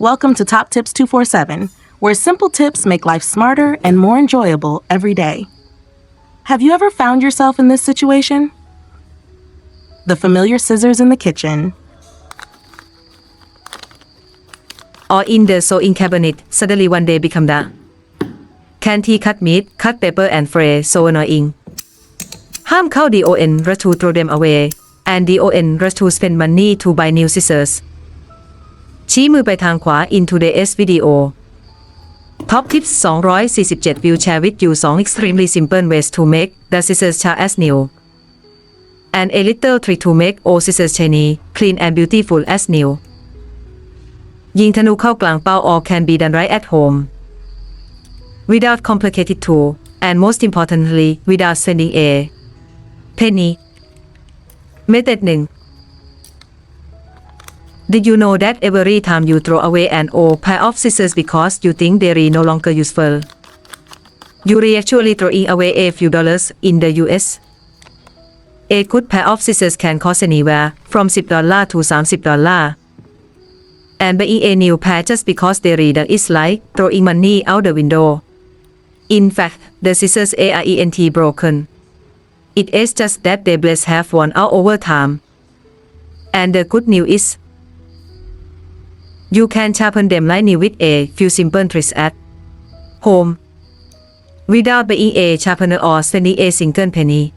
Welcome to Top Tips 247, where simple tips make life smarter and more enjoyable every day. Have you ever found yourself in this situation? The familiar scissors in the kitchen, or in the sewing cabinet suddenly one day become the can he cut meat, cut paper and fray so annoying. ห้ามเข้า DON rush to throw them away and DON rush to spend money to buy new scissors ชี้มือไปทางขวา in today's video Top Tips 247 will share with you 2 extremely simple ways to make the scissors sharp as new and a little trick to make old scissors shiny, clean and beautiful as new ยิงธนูเข้ากลางเป้า all can be done right at home without complicated tool and most importantly without spending a penny Method 1 Did you know that every time you throw away an old pair of scissors because you think they are no longer useful you're actually throwing away a few dollars in the US A good pair of scissors can cost anywhere from $10 to $30 and buying a new pair just because they read is like throwing money out the window. In fact, the scissors aren't broken. It is just that the blades have worn out over time. And the good news is, you can sharpen them like new with a few simple tricks at home, without buying a sharpener or spending a single penny.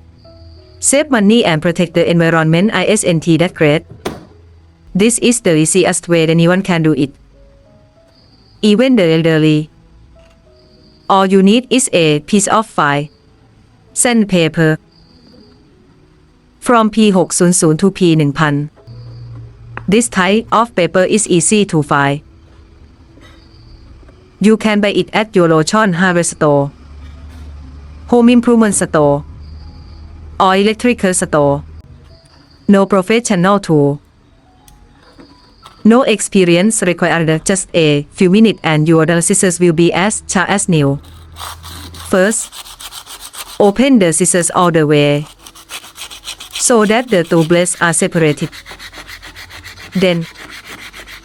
Save money and protect the environment. Isn't that great? This is the easiest way anyone can do it. Even the elderly. All you need is a piece of fine sandpaper from P600 to P1000. This type of paper is easy to find. You can buy it at your local hardware store, home improvement store, or electrical store. No professional tool. No experience required, just a few minutes and your scissors will be as sharp as new. First, open the scissors all the way so that the two blades are separated. Then,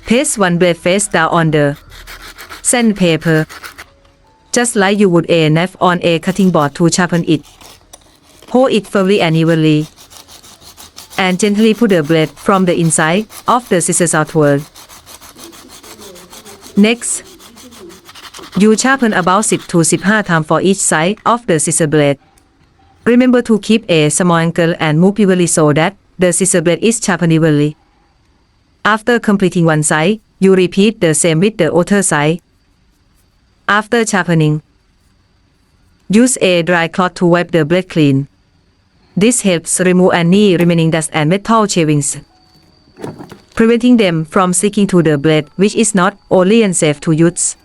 place one blade face down on the sandpaper, just like you would a knife on a cutting board to sharpen it. Hold it firmly and evenly. And gently put the blade from the inside of the scissors outward. Next, you sharpen about 10 to 15 times for each side of the scissor blade. Remember to keep a small angle and move evenly so that the scissor blade is sharpened evenly. After completing one side, you repeat the same with the other side. After sharpening, use a dry cloth to wipe the blade clean. This helps remove any remaining dust and metal shavings, preventing them from sticking to the blade, which is not only unsafe to use,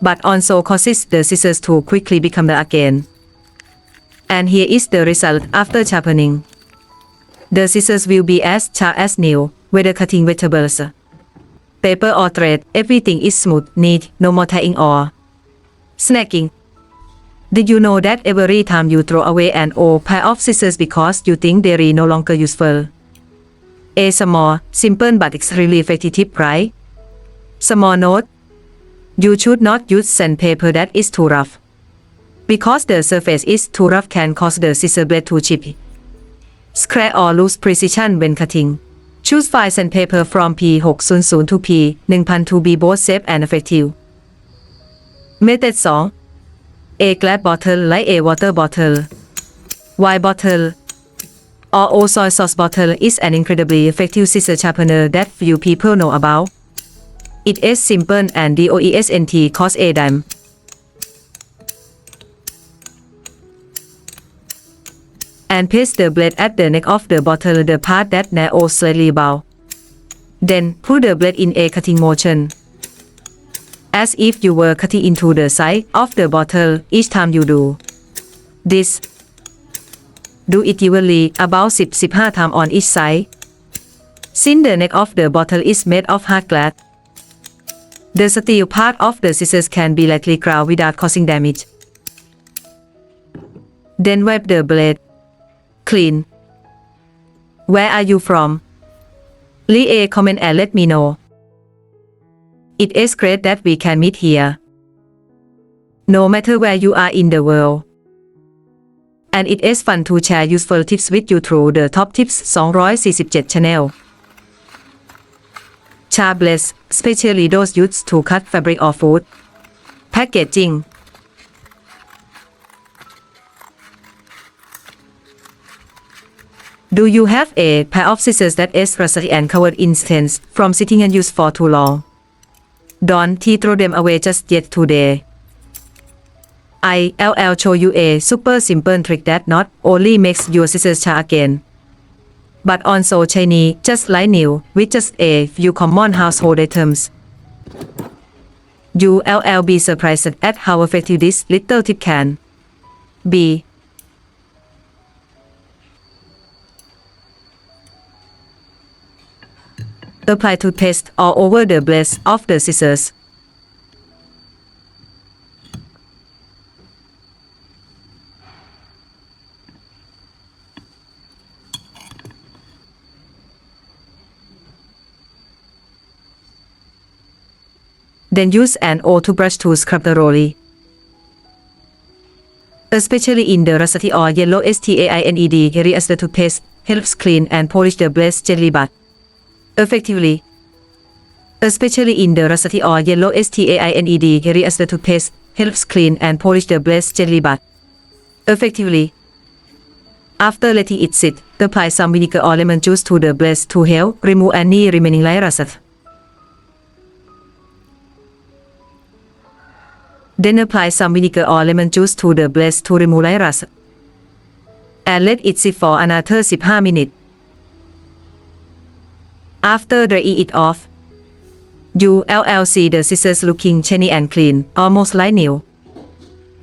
but also causes the scissors to quickly become dull again. And here is the result after sharpening. The scissors will be as sharp as new, whether cutting vegetables, paper or thread. Everything is smooth, neat, no more tying or snagging. Did you know that every time you throw away an old pair of scissors because you think they are no longer useful? A small, simple but extremely effective tip, right? Small note: you should not use sandpaper that is too rough. Because the surface is too rough can cause the scissor blade to chip, scratch or lose precision when cutting. Choose fine sandpaper from P600 to P1000 to be both safe and effective. Method 2 A glass bottle like a water bottle, wine bottle, or old soy sauce bottle is an incredibly effective scissor sharpener that few people know about. It is simple and doesn't cost a dime. And place the blade at the neck of the bottle, the part that narrows slightly above. Then put the blade in a cutting motion, as if you were cutting into the side of the bottle each time you do this. Do it evenly, about 10-15 times on each side. Since the neck of the bottle is made of hard glass, the steel part of the scissors can be lightly ground without causing damage. Then wipe the blade clean. Where are you from? Leave a comment and let me know. It is great that we can meet here. No matter where you are in the world. And it is fun to share useful tips with you through the Top Tips 247 channel. Sharpless, especially those used to cut fabric or food. Packaging. Do you have a pair of scissors that is rusty and covered in stains from sitting unused for too long? Don't throw them away just yet today. I'll show you a super simple trick that not only makes your scissors sharp again, but also shiny just like new with just a few common household items. You'll be surprised at how effective this little tip can be. Apply toothpaste all over the blades of the scissors. Then use an old toothbrush to scrub thoroughly, especially in the rusty or yellow stained area as the toothpaste helps clean and polish the blades gently but effectively. Especially in the rusty or yellow stained area as the toothpaste helps clean and polish the blades gently but effectively. After letting it sit, apply some vinegar or lemon juice to the blades to help remove any remaining light rust. Then apply some vinegar or lemon juice to the blades to remove light rust. And let it sit for another 15 minutes. After drying it off, you'll see the scissors looking shiny and clean, almost like new.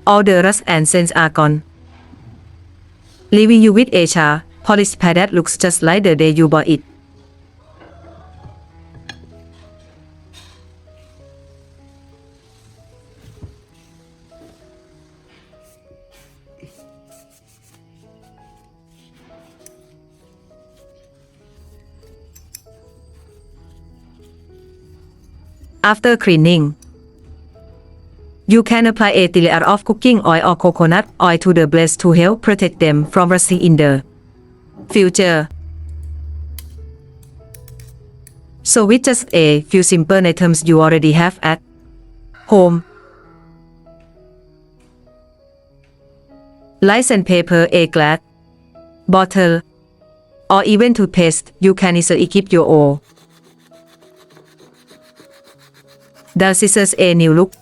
All the rust and stains are gone, leaving you with a sharp, polished pad that looks just like the day you bought it. After cleaning, you can apply a layer of cooking oil or coconut oil to the blades to help protect them from rusting in the future. So with just a few simple items you already have at home, like sandpaper, a glass bottle, or even toothpaste, you can easily keep your own the scissors a new look.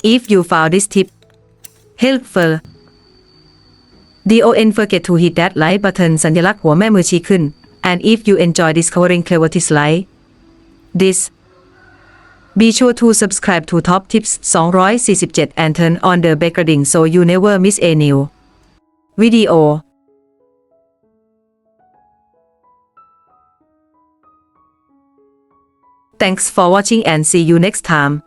If you found this tip helpful, don't forget to hit that like button สัญลักษณ์หัวแม่มือชี้ขึ้น and if you enjoy discovering clever tips like this, be sure to subscribe to Top Tips 247 and turn on the bell icon so you never miss a new video. Thanks for watching and see you next time.